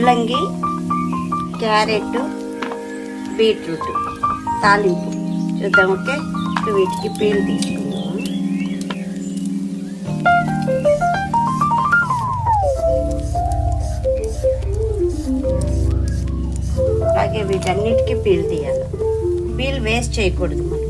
ముల్లంగి, carrot, beetroot తాలింపు చూద్దాం. ఓకే, ఇప్పుడు వీటికి పీల్ తీసుకుందాం. అలాగే వీటన్నిటికీ పీల్ తీయాలి. పీల్ వేస్ట్ చేయకూడదు మనం.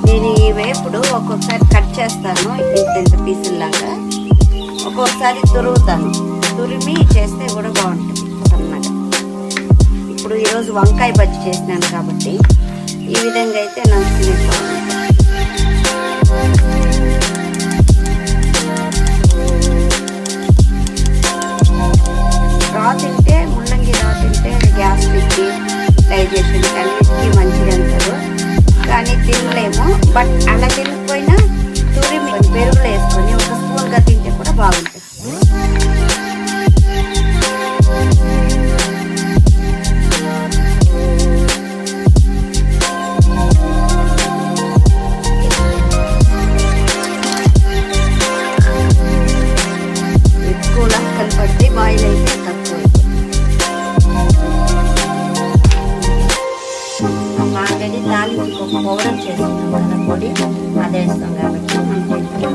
నేను ఈ వేపుడు ఒక్కొక్కసారి కట్ చేస్తాను ఇంత పీసుల్లాగా, ఒక్కొక్కసారి తురుగుతాను. తురిమి చేస్తే కూడా బాగుంటుంది సన్నగా. ఇప్పుడు ఈరోజు వంకాయ బజ్జి చేసినాను కాబట్టి ఈ విధంగా అయితే నంచుకునే బాగుంటుంది. రా తింటే, ముల్లంగి రా తింటే గ్యాస్ట్రిక్కి, డైజెషన్కి అన్నిటికీ మంచిది అంటారు. కానీ తినలేము. బట్ అలా తినకపోయినా తురిమి పెరుగులో వేసుకొని ఒక స్పూన్గా తింటే కూడా బాగుంటుంది. ఎక్కువ లక్కలు పట్టి బాయిల్ అయితే తక్కువ. ఆల్రెడీ తాలింపు ఒక పౌడర్ చేసుకున్నాం కదా పొడి, అదే వేస్తాం కాబట్టి మనకి